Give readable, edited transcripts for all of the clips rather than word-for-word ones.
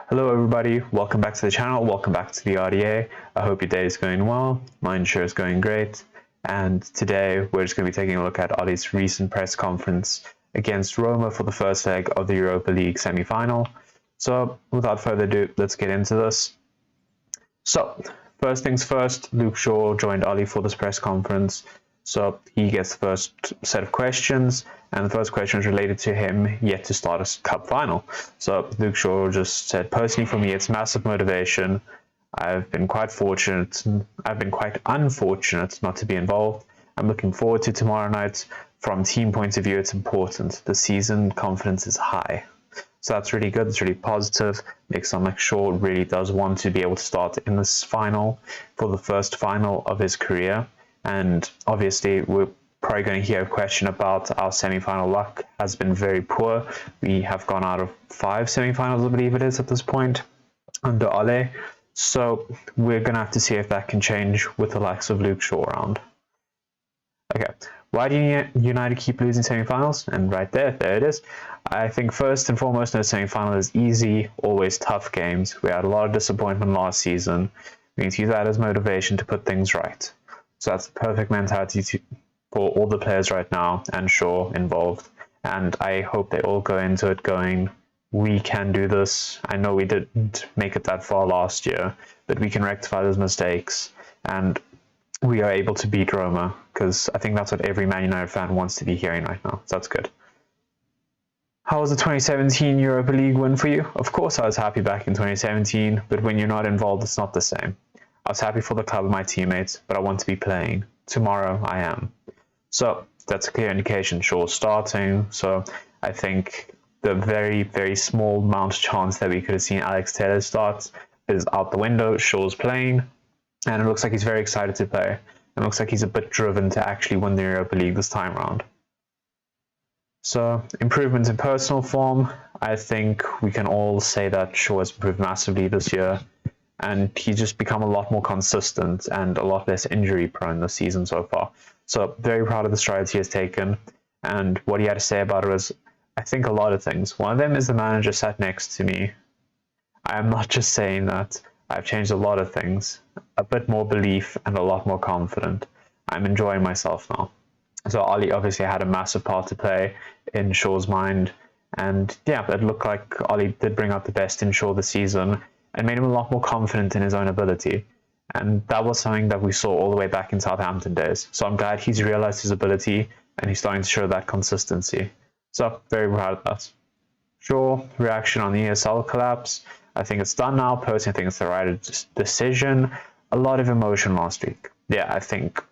Hello everybody, welcome back to the channel, welcome back to the RDA. I hope your day is going well, mine sure is going great. And today we're just going to be taking a look at Ole's recent press conference against Roma for the first leg of the Europa League semi-final. So without further ado, let's get into this. So first things first, Luke Shaw joined Ole for this press conference. So he gets the first set of questions, and the first question is related to him yet to start a cup final. So Luke Shaw just said, personally for me, it's massive motivation. I've been quite unfortunate not to be involved. I'm looking forward to tomorrow night. From team point of view, it's important. The season confidence is high. So that's really good. It's really positive. Makes sound like Shaw really does want to be able to start in this final for the first final of his career. And obviously, we're probably going to hear a question about our semi-final luck has been very poor. We have gone out of 5 semi-finals, I believe it is, at this point, under Ole. So we're going to have to see if that can change with the likes of Luke Shaw around. Okay, why do United keep losing semi-finals? And right there it is. I think first and foremost, no semi-final is easy, always tough games. We had a lot of disappointment last season. We need to use that as motivation to put things right. So that's the perfect mentality for all the players right now, and Shaw involved. And I hope they all go into it going, we can do this. I know we didn't make it that far last year, but we can rectify those mistakes. And we are able to beat Roma, because I think that's what every Man United fan wants to be hearing right now. So that's good. How was the 2017 Europa League win for you? Of course I was happy back in 2017, but when you're not involved, it's not the same. I was happy for the club and my teammates, but I want to be playing. Tomorrow I am. So that's a clear indication Shaw's starting. So I think the very, very small amount of chance that we could have seen Alex Telles start is out the window. Shaw's playing, and it looks like he's very excited to play. It looks like he's a bit driven to actually win the Europa League this time around. So improvements in personal form. I think we can all say that Shaw has improved massively this year. And he's just become a lot more consistent and a lot less injury prone this season so far. So very proud of the strides he has taken. And what he had to say about it was, I think, a lot of things. One of them is the manager sat next to me. I am not just saying that. I've changed a lot of things. A bit more belief and a lot more confident. I'm enjoying myself now. So Ole obviously had a massive part to play in Shaw's mind. And yeah, it looked like Ole did bring out the best in Shaw this season, and made him a lot more confident in his own ability. And that was something that we saw all the way back in Southampton days. So I'm glad he's realized his ability and he's starting to show that consistency. So very proud of that. Sure, reaction on the ESL collapse. I think it's done now. Personally, I think it's the right decision. A lot of emotion last week. Yeah, I think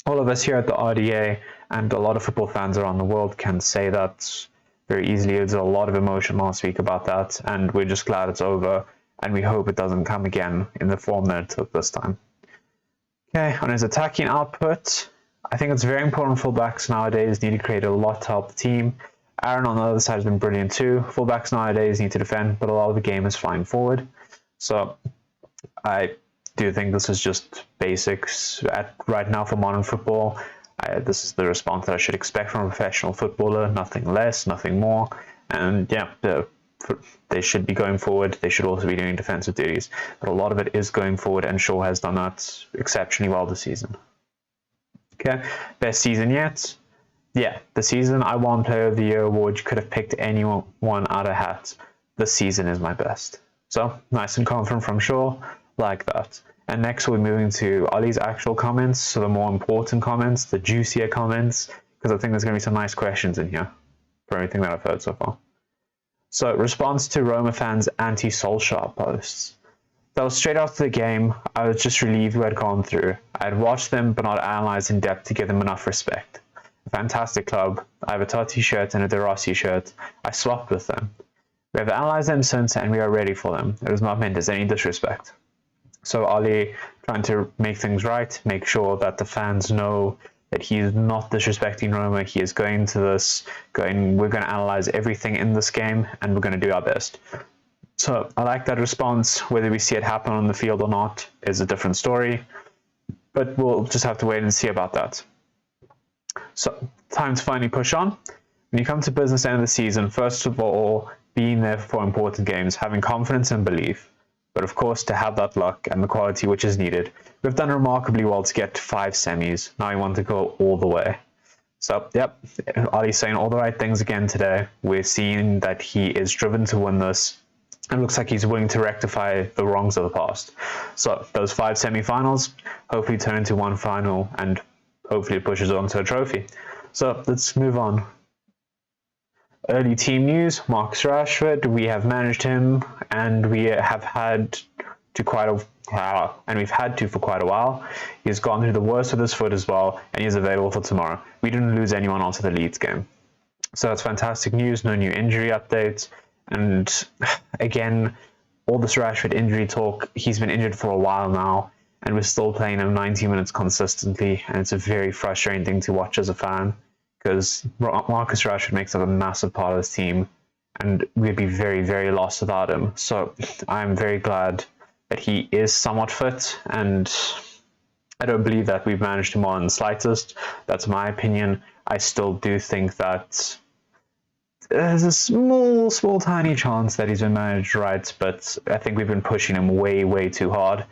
all of us here at the RDA and a lot of football fans around the world can say that very easily. There's a lot of emotion last week about that, and we're just glad it's over. And we hope it doesn't come again in the form that it took this time. Okay, on his attacking output, I think it's very important fullbacks nowadays need to create a lot to help the team. Aaron on the other side has been brilliant too. Fullbacks nowadays need to defend, but a lot of the game is flying forward. So I do think this is just basics right now for modern football. This is the response that I should expect from a professional footballer, nothing less, nothing more. And yeah, they should be going forward. They should also be doing defensive duties. But a lot of it is going forward, and Shaw has done that exceptionally well this season. Okay, best season yet? Yeah, the season I won Player of the Year award. You could have picked anyone out of hat. This season is my best. So, nice and confident from Shaw, like that. And next we're moving to Ole's actual comments, so the more important comments, the juicier comments, because I think there's going to be some nice questions in here for everything that I've heard so far. So, response to Roma fans' anti-Solskjaer posts. That was straight after the game. I was just relieved we had gone through. I had watched them, but not analysed in depth to give them enough respect. A fantastic club. I have a Totti shirt and a De Rossi shirt. I swapped with them. We have analysed them since, and we are ready for them. It was not meant as any disrespect. So Ole trying to make things right, make sure that the fans know that he is not disrespecting Roma. He is going to this, we're going to analyze everything in this game, and we're going to do our best. So I like that response. Whether we see it happen on the field or not is a different story, but we'll just have to wait and see about that. So time to finally push on. When you come to business end of the season, first of all, being there for important games, having confidence and belief. But of course, to have that luck and the quality which is needed, we've done remarkably well to get to 5 semis. Now we want to go all the way. So, yep, Ali's saying all the right things again today. We're seeing that he is driven to win this. It looks like he's willing to rectify the wrongs of the past. So, those 5 semi-finals hopefully turn into one final, and hopefully it pushes on to a trophy. So, let's move on. Early team news, Marcus Rashford, we have managed him, and we have had to we've had to for quite a while. He's gone through the worst with his foot as well, and he's available for tomorrow. We didn't lose anyone onto the Leeds game. So that's fantastic news, no new injury updates. And again, all this Rashford injury talk, he's been injured for a while now, and we're still playing him 90 minutes consistently, and it's a very frustrating thing to watch as a fan, because Marcus Rashford makes up a massive part of this team, and we'd be very, very lost without him. So I'm very glad that he is somewhat fit, and I don't believe that we've managed him on the slightest. That's my opinion. I still do think that there's a small, tiny chance that he's been managed right, but I think we've been pushing him way, way too hard.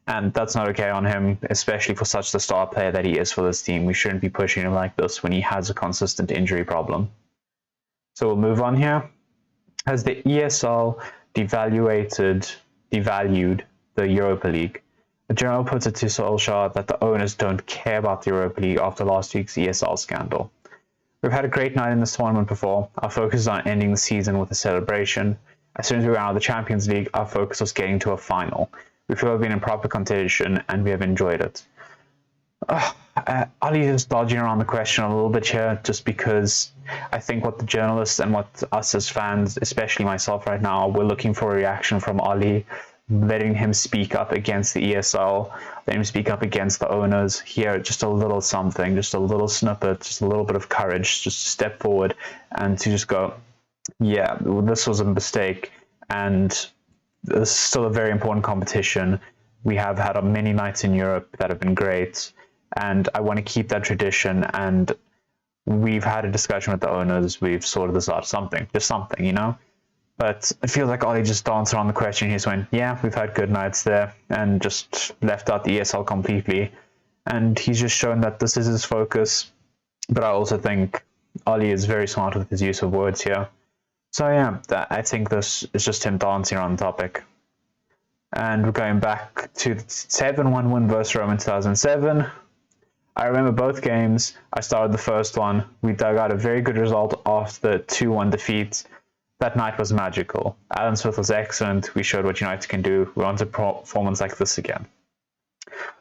And that's not okay on him, especially for such the star player that he is for this team. We shouldn't be pushing him like this when he has a consistent injury problem. So we'll move on here. Has the ESL devalued the Europa League? The journal puts it to Solskjaer that the owners don't care about the Europa League after last week's ESL scandal. We've had a great night in this tournament before. Our focus is on ending the season with a celebration. As soon as we were out of the Champions League, our focus was getting to a final. We feel we've been in proper competition and we have enjoyed it. Ali is dodging around the question a little bit here, just because I think what the journalists and what us as fans, especially myself right now, we're looking for a reaction from Ali, letting him speak up against the ESL, letting him speak up against the owners. Here, just a little something, just a little snippet, just a little bit of courage, just to step forward and to just go, yeah, this was a mistake, and this is still a very important competition. We have had many nights in Europe that have been great, and I want to keep that tradition. And we've had a discussion with the owners. We've sorted this out, just something, you know? But it feels like Ollie just danced around the question. He just went, yeah, we've had good nights there, and just left out the ESL completely. And he's just shown that this is his focus. But I also think Ollie is very smart with his use of words here. So yeah, I think this is just him dancing around the topic. And we're going back to the 7-1 win versus Roma in 2007. I remember both games. I started the first one. We dug out a very good result after the 2-1 defeat. That night was magical. Alan Smith was excellent. We showed what United can do. We want a performance like this again.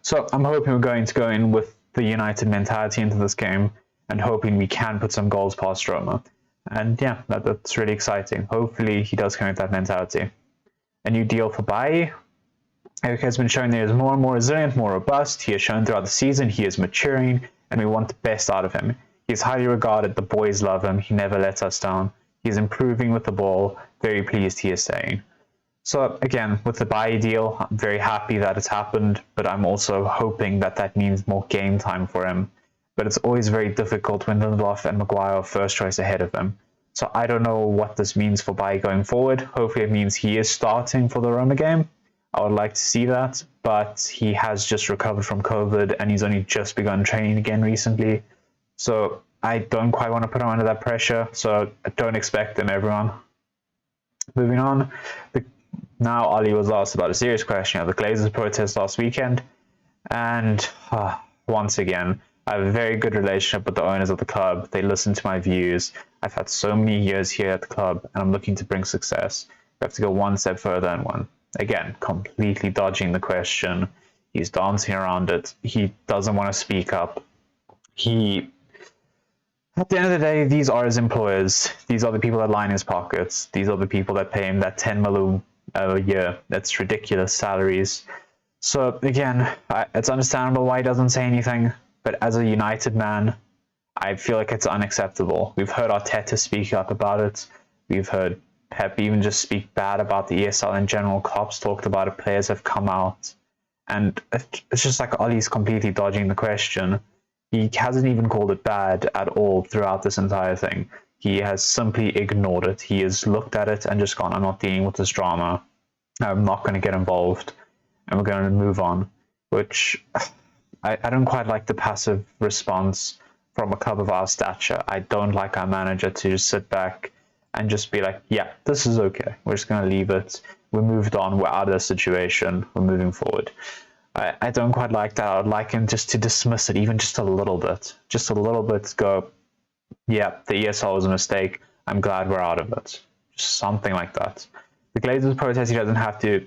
So I'm hoping we're going to go in with the United mentality into this game, and hoping we can put some goals past Roma. And yeah, that's really exciting. Hopefully he does come with that mentality. A new deal for Bailly. Eric has been showing that he is more and more resilient, more robust. He has shown throughout the season he is maturing, and we want the best out of him. He is highly regarded. The boys love him. He never lets us down. He is improving with the ball. Very pleased, he is saying. So again, with the Bailly deal, I'm very happy that it's happened, but I'm also hoping that that means more game time for him. But it's always very difficult when Lindelof and Maguire are first choice ahead of him. So I don't know what this means for Bailly going forward. Hopefully it means he is starting for the Roma game. I would like to see that, but he has just recovered from COVID and he's only just begun training again recently. So I don't quite want to put him under that pressure, so don't expect him, everyone. Moving on, now Ali was asked about a serious question of the Glazers protest last weekend, and once again, I have a very good relationship with the owners of the club. They listen to my views. I've had so many years here at the club, and I'm looking to bring success. We have to go one step further and one. Again, completely dodging the question. He's dancing around it. He doesn't want to speak up. At the end of the day, these are his employers. These are the people that line his pockets. These are the people that pay him that 10 million a year. That's ridiculous salaries. So again, it's understandable why he doesn't say anything. But as a United man, I feel like it's unacceptable. We've heard Arteta speak up about it. We've heard Pep even just speak bad about the ESL in general. Klopp's talked about it. Players have come out. And it's just like Ollie's completely dodging the question. He hasn't even called it bad at all throughout this entire thing. He has simply ignored it. He has looked at it and just gone, I'm not dealing with this drama. I'm not going to get involved. And we're going to move on. Which I don't quite like the passive response from a club of our stature. I don't like our manager to just sit back and just be like, yeah, this is okay. We're just going to leave it. We moved on. We're out of the situation. We're moving forward. I don't quite like that. I would like him just to dismiss it even just a little bit. Just a little bit, go, yeah, the ESL was a mistake. I'm glad we're out of it. Just something like that. The Glazers protest he doesn't have to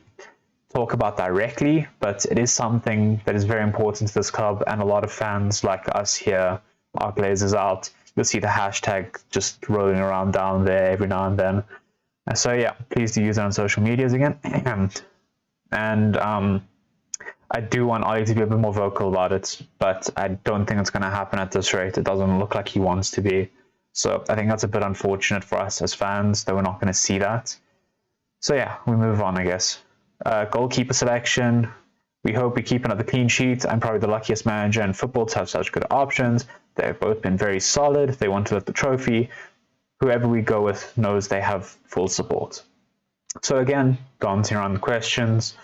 talk about directly, but it is something that is very important to this club, and a lot of fans like us here, our Glazers out, you'll see the hashtag just rolling around down there every now and then. So yeah, please do use it on social medias again. And I do want Ole to be a bit more vocal about it, but I don't think it's going to happen at this rate. It doesn't look like he wants to be. So I think that's a bit unfortunate for us as fans that we're not going to see that. So yeah, we move on, I guess. Goalkeeper selection. We hope we keep another clean sheet. I'm probably the luckiest manager in football to have such good options. They've both been very solid. They want to lift the trophy. Whoever we go with knows they have full support. So again, dancing around the questions.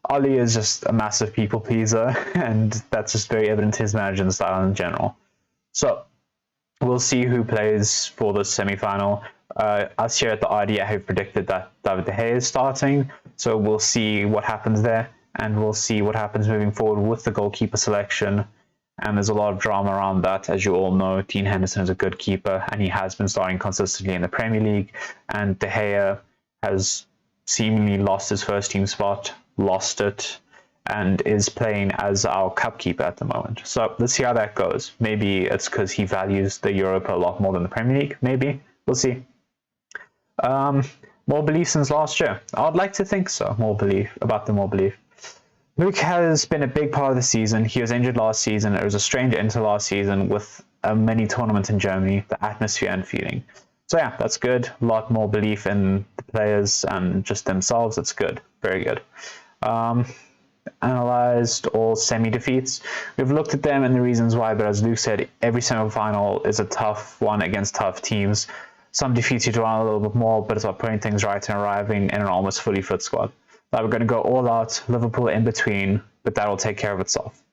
Ole is just a massive people pleaser, and that's just very evident to his management style in general. So we'll see who plays for the semi-final. Us here at the RDA have predicted that David De Gea is starting, so we'll see what happens there, and we'll see what happens moving forward with the goalkeeper selection. And there's a lot of drama around that. As you all know, Dean Henderson is a good keeper, and he has been starting consistently in the Premier League, and De Gea has seemingly lost his first team spot, lost it, and is playing as our cup keeper at the moment. So let's see how that goes. Maybe it's because he values the Europa a lot more than the Premier League. Maybe. We'll see. More belief since last year. I'd like to think so. More belief. Luke has been a big part of the season. He was injured last season. It was a strange end to last season with a mini tournament in Germany, the atmosphere and feeling. So yeah, that's good. A lot more belief in the players and just themselves. It's good. Very good. Analyzed all semi-defeats. We've looked at them and the reasons why, but as Luke said, every semi-final is a tough one against tough teams. Some defeats you do want a little bit more, but it's about putting things right and arriving in an almost fully fit squad. Now we're going to go all out, Liverpool in between, but that will take care of itself.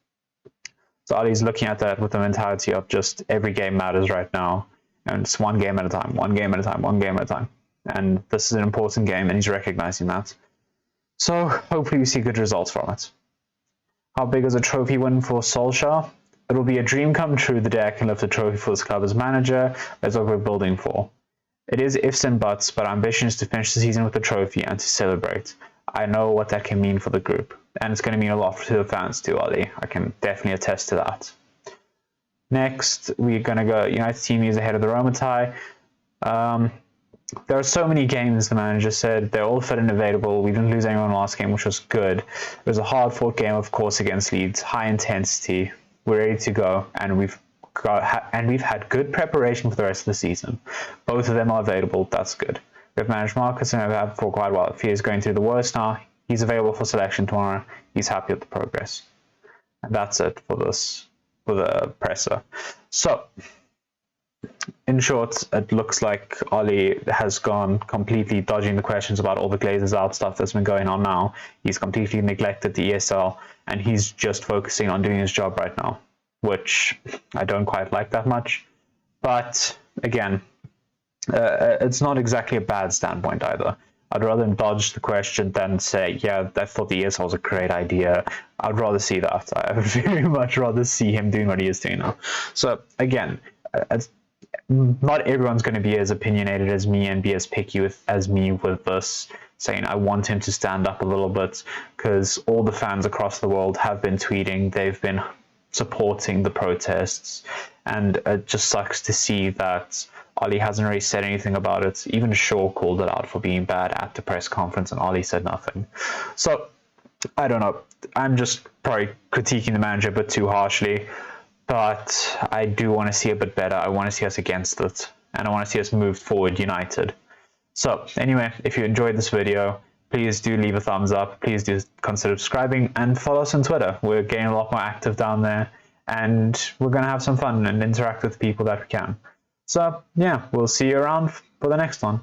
So Ali's looking at that with the mentality of just every game matters right now, and it's one game at a time, one game at a time, one game at a time. And this is an important game, and he's recognizing that. So hopefully we see good results from it. How big is a trophy win for Solskjaer? It will be a dream come true the day I can lift a trophy for this club as manager. That's what we're building for. It is ifs and buts, but our ambition is to finish the season with a trophy and to celebrate. I know what that can mean for the group, and it's going to mean a lot to the fans too, Ole. I can definitely attest to that. Next, we're going to go United team is ahead of the Roma tie. There are so many games, the manager said. They're all fit and available. We didn't lose anyone last game, which was good. It was a hard-fought game, of course, against Leeds. High intensity. We're ready to go, and we've had good preparation for the rest of the season. Both of them are available. That's good. We've managed Marcus and we've had for quite a while. If he is going through the worst now, he's available for selection tomorrow. He's happy with the progress. And that's it for the presser. So, in short, it looks like Ole has gone completely dodging the questions about all the Glazers out stuff that's been going on now. He's completely neglected the ESL, and he's just focusing on doing his job right now, which I don't quite like that much. But again, it's not exactly a bad standpoint either. I'd rather dodge the question than say, yeah, I thought the ESL was a great idea. I'd rather see that. I would very much rather see him doing what he is doing now. So again, not everyone's going to be as opinionated as me and be as picky as me with this, saying I want him to stand up a little bit, because all the fans across the world have been tweeting, they've been supporting the protests, and it just sucks to see that Ole hasn't really said anything about it. Even Shaw called it out for being bad at the press conference, and Ole said nothing. So, I don't know. I'm just probably critiquing the manager a bit too harshly, but I do want to see a bit better. I want to see us against it, and I want to see us move forward united. So, anyway, if you enjoyed this video, please do leave a thumbs up. Please do consider subscribing and follow us on Twitter. We're getting a lot more active down there, and we're going to have some fun and interact with people that we can. So yeah, we'll see you around for the next one.